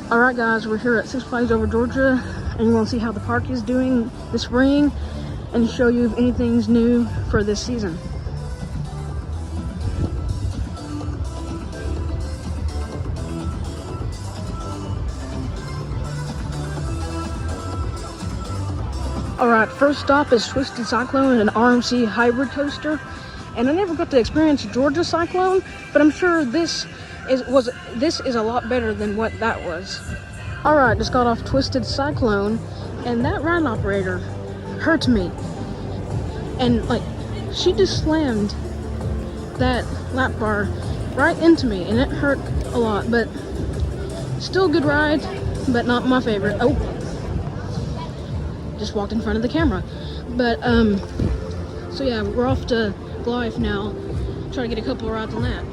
Alright guys, we're here at Six Flags Over Georgia, and we want to see how the park is doing this spring and show you if anything's new for this season. Alright, first stop is Twisted Cyclone, an RMC hybrid coaster. And I never got to experience Georgia Cyclone, but I'm sure this is a lot better than what that was. Alright, just got off Twisted Cyclone, and that ride operator hurt me. And like, she just slammed that lap bar right into me, and it hurt a lot, but still a good ride, but not my favorite. Oh, just walked in front of the camera. But so yeah, we're off to Goliath now. Try to get a couple of rides on that.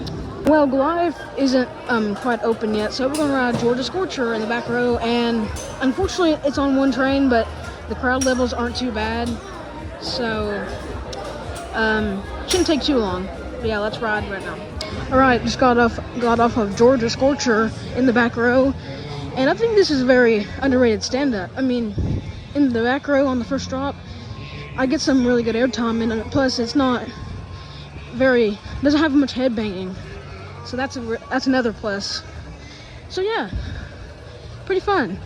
Well, Goliath isn't quite open yet, so we're gonna ride Georgia Scorcher in the back row, and unfortunately it's on one train, but the crowd levels aren't too bad, so shouldn't take too long. But yeah, let's ride right now. Alright, just got off of Georgia Scorcher in the back row, and I think this is a very underrated stand-up. I mean, in the back row on the first drop, I get some really good airtime, and plus it's not doesn't have much head banging, so that's another plus. So yeah, pretty fun.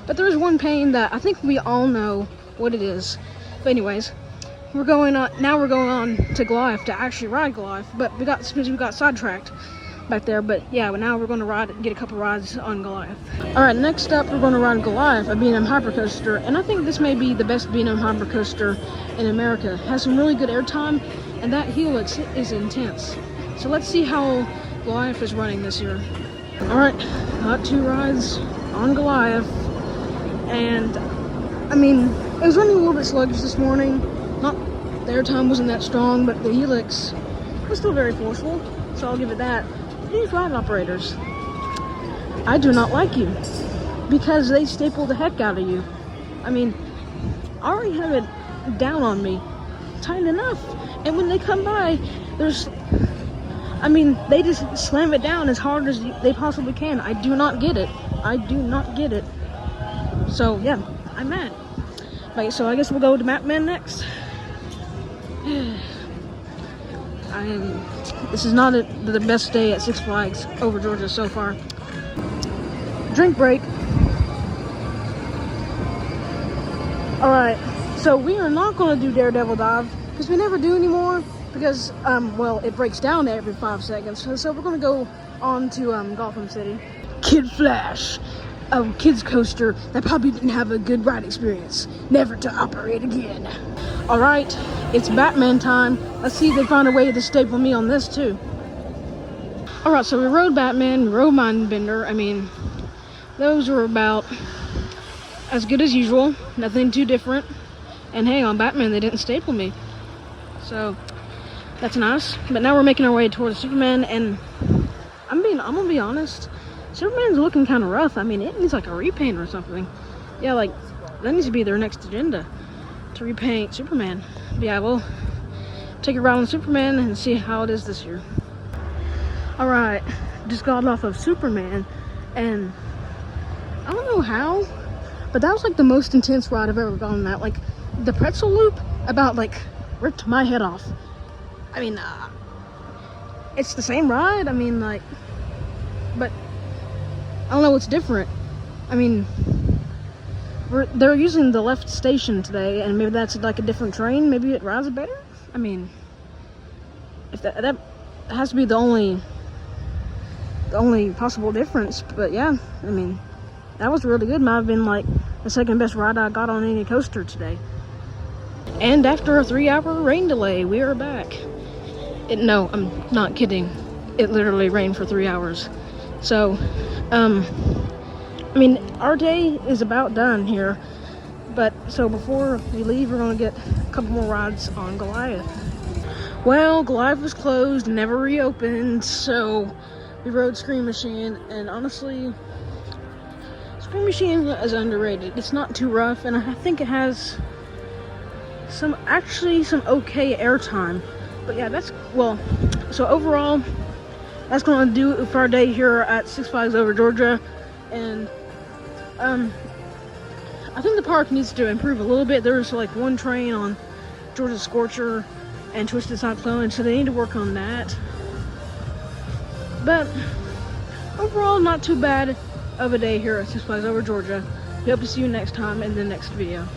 But there's one pain that I think we all know what it is. But anyways, we're going on to Goliath to actually ride Goliath, but we got sidetracked back there. But yeah, now we're going to get a couple rides on Goliath. Alright, next up we're going to ride Goliath, a B&M Hypercoaster, and I think this may be the best B&M Hypercoaster in America. It has some really good airtime, and that helix is intense. So let's see how Goliath is running this year. Alright, got two rides on Goliath, and I mean, it was running a little bit sluggish this morning. The airtime wasn't that strong, but the helix was still very forceful, so I'll give it that. These ride operators, I do not like you, because they staple the heck out of you. I mean, I already have it down on me tight enough, and when they come by, they just slam it down as hard as they possibly can. I do not get it. So yeah, I'm mad. Right, so I guess we'll go to Mapman next. This is not the best day at Six Flags Over Georgia so far. Drink break. Alright, so we are not going to do Daredevil Dive, because we never do anymore, because, well, it breaks down every 5 seconds. So we're going to go on to Gotham City. Kid Flash, a kid's coaster that probably didn't have a good ride experience. Never to operate again. Alright, it's Batman time. Let's see if they find a way to staple me on this too. Alright, so we rode Batman, we rode Mindbender. I mean, those were about as good as usual. Nothing too different. And hey, on Batman they didn't staple me. So, that's nice. But now we're making our way towards Superman, and I'm gonna be honest, Superman's looking kind of rough. I mean, it needs like a repaint or something. Yeah, like, that needs to be their next agenda, to repaint Superman. But yeah, we'll take a ride on Superman and see how it is this year. Alright, just got off of Superman, and I don't know how, but that was like the most intense ride I've ever gone on that. Like, the pretzel loop about like ripped my head off. I mean, it's the same ride. I mean, like, but I don't know what's different. I mean, they're using the left station today, and maybe that's like a different train. Maybe it rides better. I mean, if that has to be the only possible difference. But yeah, I mean, that was really good. Might have been like the second best ride I got on any coaster today. And after a 3-hour rain delay, we are back. No, I'm not kidding. It literally rained for 3 hours. So, I mean, our day is about done here. But, so before we leave, we're going to get a couple more rides on Goliath. Well, Goliath was closed and never reopened, so we rode Scream Machine, and honestly, Scream Machine is underrated. It's not too rough, and I think it has some okay airtime. But yeah, so overall, that's going to do it for our day here at Six Flags Over Georgia. And I think the park needs to improve a little bit. There's like one train on Georgia Scorcher and Twisted Cyclone, so they need to work on that. But overall, not too bad of a day here at Six Flags Over Georgia. We hope to see you next time in the next video.